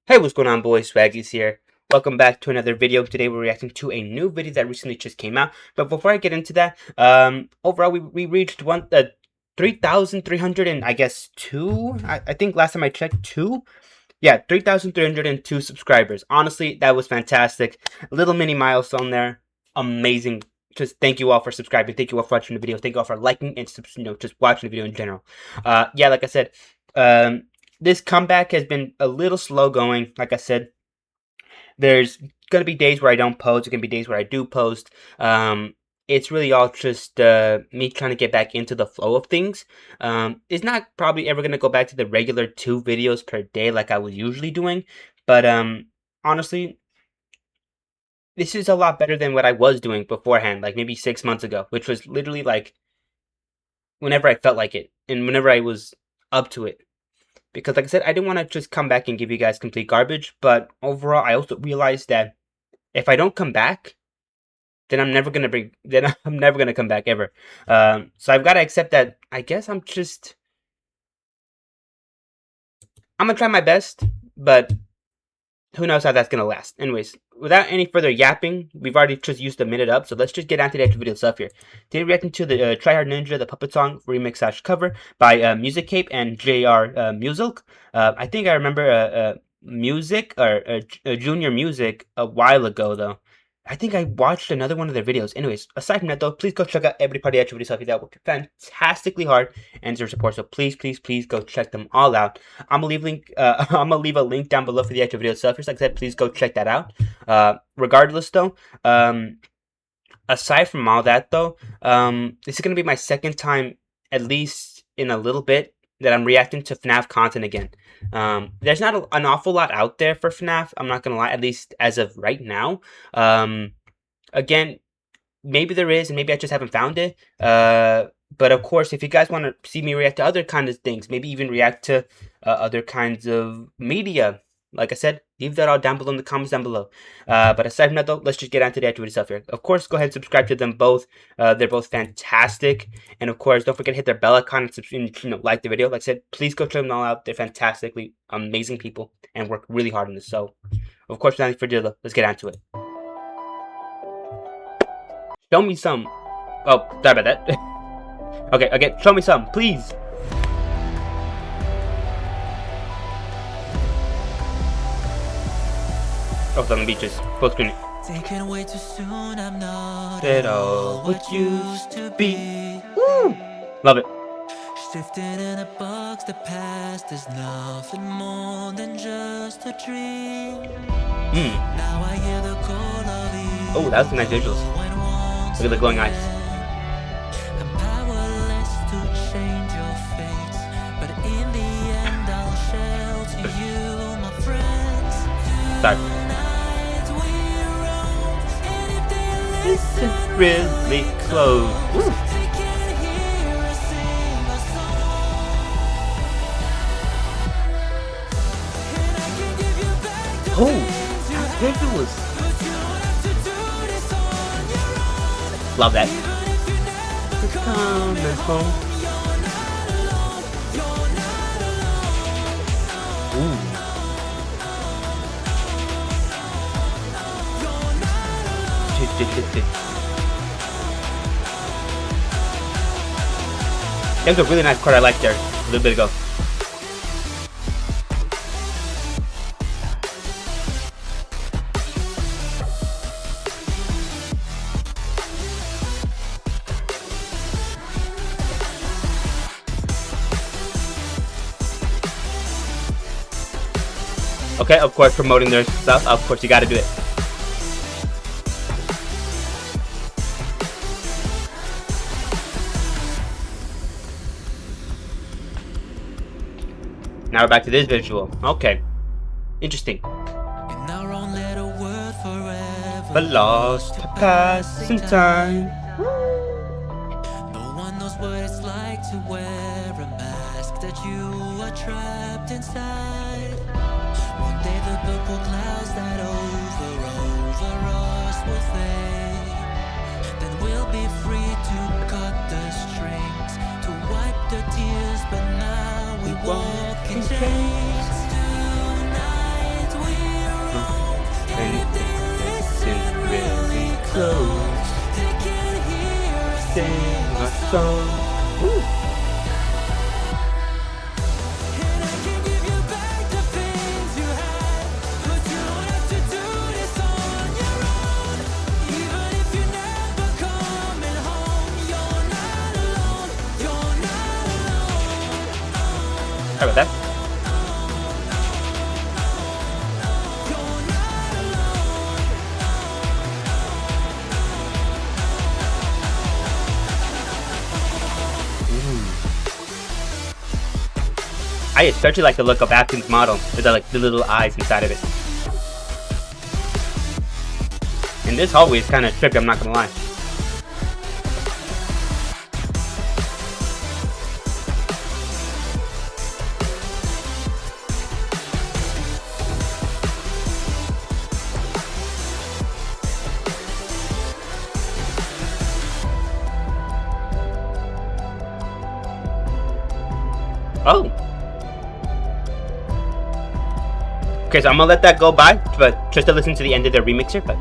Hey, what's going on, boys? Swaggys here. Welcome back to another video. Today we're reacting to a new video that recently just came out. But before I get into that, overall we reached 3,300 and I guess two. I think last time I checked 3,302 subscribers. Honestly, that was fantastic. A little mini milestone there. Amazing. Just thank you all for subscribing. Thank you all for watching the video. Thank you all for liking and just watching the video in general. Like I said, this comeback has been a little slow going. Like I said, there's gonna be days where I don't post. There's gonna be days where I do post. It's really all just me trying to get back into the flow of things. It's not probably ever gonna go back to the regular 2 videos per day like I was usually doing, but honestly, this is a lot better than what I was doing beforehand, like maybe 6 months ago, which was literally like whenever I felt like it and whenever I was up to it. Because like I said, I didn't want to just come back and give you guys complete garbage, but overall, I also realized that if I don't come back, then I'm never gonna come back ever. So I've got to accept that. I guess I'm gonna try my best, but who knows how that's gonna last. Anyways, without any further yapping, we've already just used a minute up, so let's just get on to the actual video stuff here. Today we're reacting to the Tryhardninja, the Puppet Song remix / cover by MUSCAPE and JRMusik. I think I remember Music or JRMusik a while ago though. I think I watched another one of their videos. Anyways, aside from that though, please go check out every part of the actual video stuff. That worked fantastically hard and their support. So please go check them all out. I'm gonna leave a link down below for the actual video stuff. Just like I said, please go check that out. Regardless though, aside from all that though, this is gonna be my second time, at least in a little bit, that I'm reacting to FNAF content again. There's not an awful lot out there for FNAF, I'm not gonna lie, at least as of right now. Again, maybe there is, and maybe I just haven't found it. But of course, if you guys want to see me react to other kinds of things, maybe even react to other kinds of media, like I said, leave that all down below in the comments down below. But aside from that though, let's just get on to the actual stuff here. Of course, go ahead and subscribe to them both. They're both fantastic. And of course, don't forget to hit their bell icon and like the video. Like I said, please go check them all out. They're fantastically amazing people and work really hard on this. So, of course, without any further ado, let's get on to it. Show me some. Oh, sorry about that. Okay, show me some, please. Oh, the beaches. Full screen. Taken away too soon, I'm not at all what used to be. Woo! Love it. Shifting in a box, the past is nothing more than just a dream. Now I hear the call of you. Oh, that was some nice visuals. Look at the glowing eyes. I'm powerless to change your fate, but in the end I'll shelter you, my friends. Sorry. This is really close. Ooh. Oh, that visuals. Love that. Coming home. Ooh. That was a really nice card I liked there a little bit ago. Okay, of course, promoting their stuff. Of course, you gotta do it. Now we're back to this visual. Okay. Interesting. But lost to pass in time. No one knows what it's like to wear a mask that you are trapped inside. One day the purple clouds that over us will fade. Then we'll be free to cut the strings, to wipe the tears, but now we walk in chains. Tonight we song. Ooh. And I can give you back the things you had, but you don't have to do this on your own. Even if you're never coming home, you're not alone. You're not alone. Sorry about that. You're not alone. I especially like the look of Afton's model with the, like, the little eyes inside of it. And this hallway is kind of trippy, I'm not gonna lie. Oh. Okay, so I'm gonna let that go by, but just to listen to the end of the remix here, but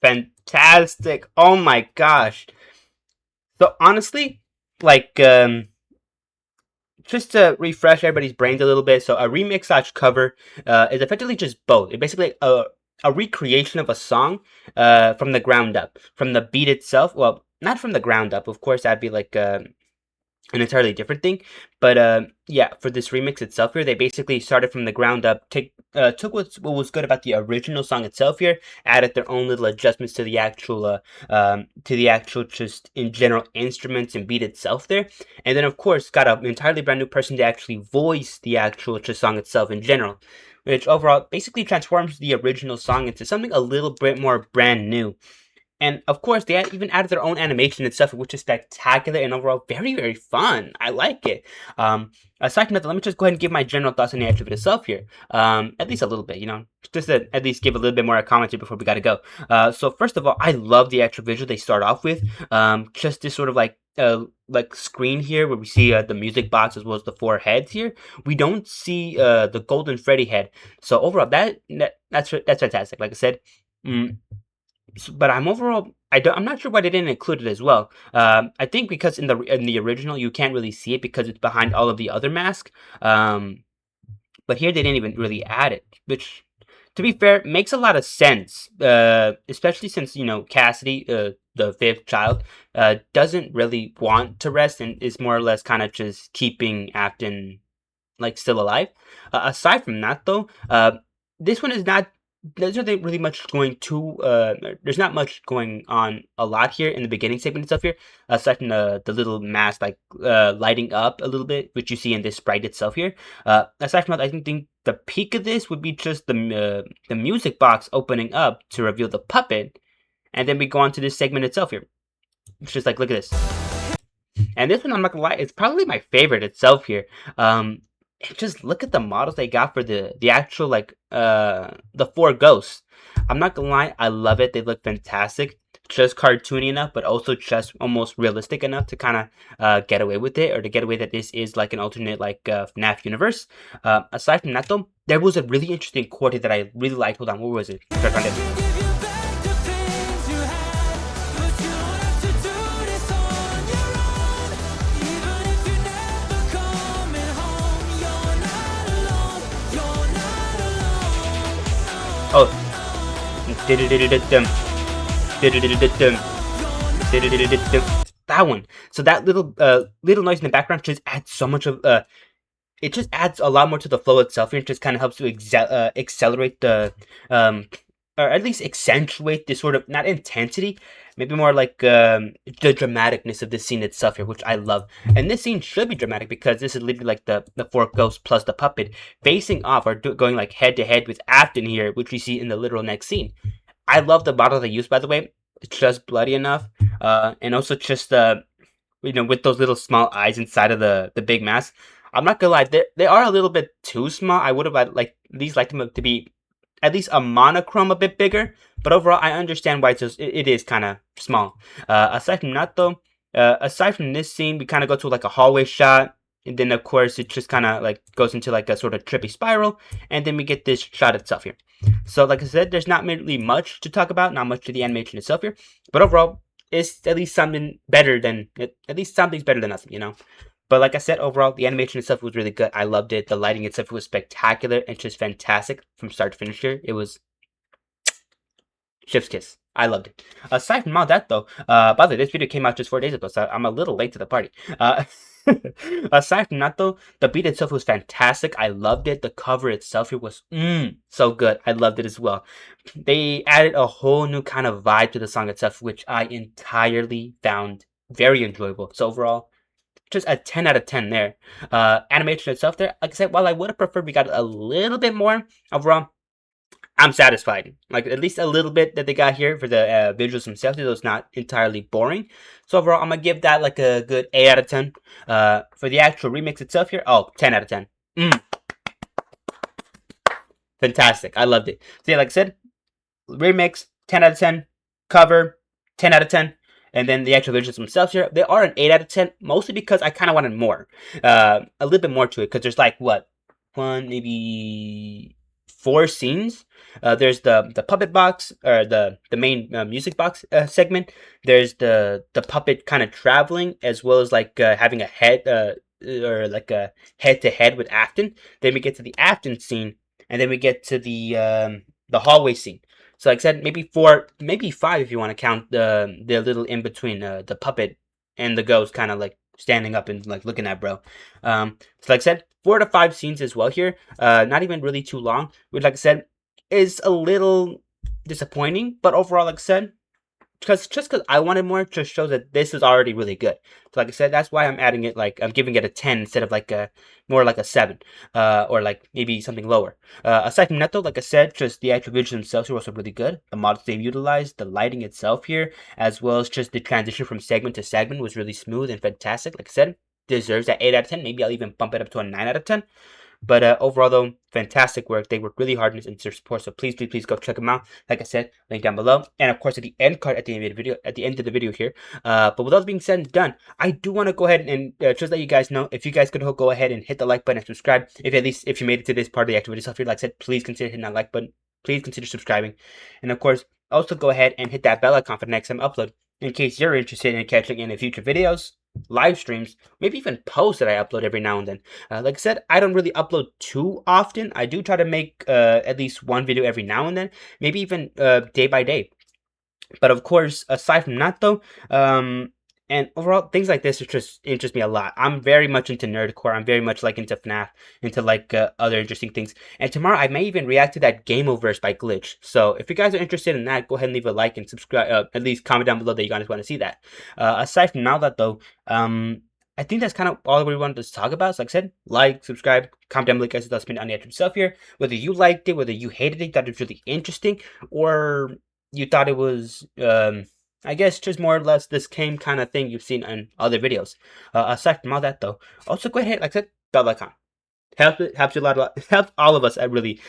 fantastic. Oh my gosh. So honestly, like, just to refresh everybody's brains a little bit, so a remix slash cover is effectively just both. It's basically a recreation of a song from the ground up, from the beat itself. Well, not from the ground up, of course, that'd be like an entirely different thing. But yeah, for this remix itself here, they basically started from the ground up, took what was good about the original song itself here, added their own little adjustments to the actual just in general instruments and beat itself there, and then of course got an entirely brand new person to actually voice the actual just song itself in general, which overall basically transforms the original song into something a little bit more brand new. And of course, they even added their own animation and stuff, which is spectacular and overall very, very fun. I like it. Aside from that, let me just go ahead and give my general thoughts on the actual video itself here. At least a little bit, just to at least give a little bit more commentary before we gotta go. So first of all, I love the actual visual they start off with. Just this sort of like screen here where we see the music box as well as the 4 heads here. We don't see the golden Freddy head. So overall, that's fantastic. Like I said. But I'm not sure why they didn't include it as well. I think because in the original you can't really see it because it's behind all of the other masks. But here they didn't even really add it, which, to be fair, makes a lot of sense. Especially since Cassidy, the 5th child, doesn't really want to rest and is more or less kind of just keeping Afton like still alive. Aside from that, though, this one is not. There's not really much going to. There's not much going on a lot here in the beginning segment and stuff here, aside from the little mask like lighting up a little bit, which you see in this sprite itself here. Aside from that, I think the peak of this would be just the music box opening up to reveal the puppet, and then we go on to this segment itself here. It's just like, look at this, and this one, I'm not gonna lie, it's probably my favorite itself here. Just look at the models they got for the actual like the 4 ghosts. I'm not gonna lie, I love it. They look fantastic. Just cartoony enough, but also just almost realistic enough to kind of get away with it, or to get away that this is like an alternate like FNAF universe. Aside from that though, there was a really interesting quote that I really liked. Hold on, what was it? Try to find it. Oh, that one. So that little noise in the background just adds so much of it just adds a lot more to the flow itself, and it just kind of helps to accelerate the or at least accentuate this sort of, not intensity, maybe more like the dramaticness of this scene itself here, which I love. And this scene should be dramatic because this is literally like the 4 ghosts plus the puppet facing off, or going like head to head with Afton here, which we see in the literal next scene. I love the model they used, by the way. It's just bloody enough, and also just with those little small eyes inside of the big mask. I'm not gonna lie, they are a little bit too small. I would have at least liked them to be at least a monochrome a bit bigger, but overall I understand why it is kind of small. Aside from that though, aside from this scene, we kind of go to like a hallway shot. and then of course it just kind of like goes into like a sort of trippy spiral, and then we get this shot itself here. So like I said, there's not really much to talk about, not much to the animation itself here, but overall it's at least something better than, at least something's better than nothing, you know. But like I said, overall the animation itself was really good. I loved it. The lighting itself was spectacular and just fantastic from start to finish here. It was chef's kiss. I loved it. Aside from all that, though, by the way, this video came out just 4 days ago, so I'm a little late to the party. Aside from that, though, the beat itself was fantastic. I loved it. The cover itself, it was so good. I loved it as well. They added a whole new kind of vibe to the song itself, which I entirely found very enjoyable. So overall, just a 10 out of 10 there. Animation itself there, like I said, while I would have preferred we got a little bit more, overall, I'm satisfied. Like, at least a little bit that they got here for the visuals themselves. It was not entirely boring. So overall, I'm going to give that like a good 8 out of 10. For the actual remix itself here, 10 out of 10. Fantastic. I loved it. So yeah, like I said, remix, 10 out of 10. Cover, 10 out of 10. And then the actual visuals themselves here, they are an 8 out of 10. Mostly because I kind of wanted more. A little bit more to it. Because there's like, what? One, maybe 4 scenes. There's the puppet box, or the main music box segment. There's the puppet kind of traveling, as well as like having a head or like a head to head with Afton. Then we get to the Afton scene, and then we get to the hallway scene. So like I said, maybe 4, maybe 5 if you want to count the little in between the puppet and the ghost kind of like standing up and like looking at bro. So like I said, 4 to 5 scenes as well here. Not even really too long, which like I said is a little disappointing, but overall like I said, because I wanted more, just shows that this is already really good. So like I said, that's why I'm adding it, like I'm giving it a 10 instead of like a more like a 7, or like maybe something lower. Aside from that though, like I said, just the actual visuals themselves were also really good. The models they've utilized, the lighting itself here, as well as just the transition from segment to segment was really smooth and fantastic. Like I said, deserves that 8 out of 10. Maybe I'll even bump it up to a 9 out of 10. But overall, though, fantastic work. They worked really hard in their support, so please, please, please go check them out. Like I said, link down below, and of course at the end card at the end of the video, here. But with all being said and done, I do want to go ahead and just let you guys know, if you guys could go ahead and hit the like button and subscribe. If you made it to this part of the activity stuff here, like I said, please consider hitting that like button. Please consider subscribing, and of course, also go ahead and hit that bell icon for the next time upload, in case you're interested in catching any future videos, live streams, maybe even posts that I upload every now and then. Like I said, I don't really upload too often. I do try to make at least one video every now and then, maybe even day by day. But of course, aside from that though, and overall, things like this just interest me a lot. I'm very much into nerdcore. I'm very much like into FNAF, into like other interesting things. And tomorrow I may even react to that Gameoverse by Glitch. So if you guys are interested in that, go ahead and leave a like and subscribe. At least comment down below that you guys want to see that. Aside from now that though, I think that's kind of all we wanted to talk about. So like I said, like, subscribe, comment down below, guys, without spending on the actual stuff here. Whether you liked it, whether you hated it, thought it was really interesting, or you thought it was I guess just more or less the same kind of thing you've seen in other videos. Aside from all that though, also go ahead, like I said, bell icon. Helps you a lot, helps all of us, really.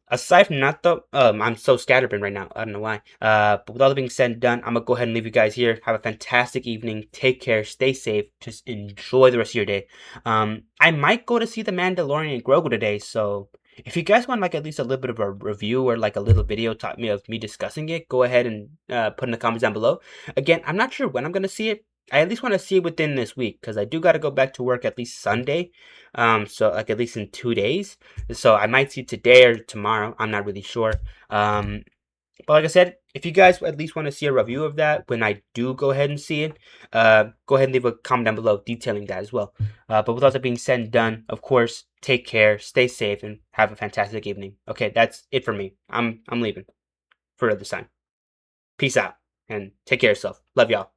Aside from that though, I'm so scatterbrained right now. I don't know why. But with all that being said and done, I'm gonna go ahead and leave you guys here. Have a fantastic evening. Take care. Stay safe. Just enjoy the rest of your day. I might go to see The Mandalorian and Grogu today, so if you guys want like at least a little bit of a review or like a little video taught me of me discussing it, go ahead and put in the comments down below. Again, I'm not sure when I'm gonna see it. I at least want to see it within this week, because I do got to go back to work at least Sunday, so like at least in 2 days. So I might see it today or tomorrow. I'm not really sure. But like I said, if you guys at least want to see a review of that when I do go ahead and see it, go ahead and leave a comment down below detailing that as well. But with all that being said and done, of course, take care, stay safe, and have a fantastic evening. Okay, that's it for me. I'm leaving for this time. Peace out, and take care of yourself. Love y'all.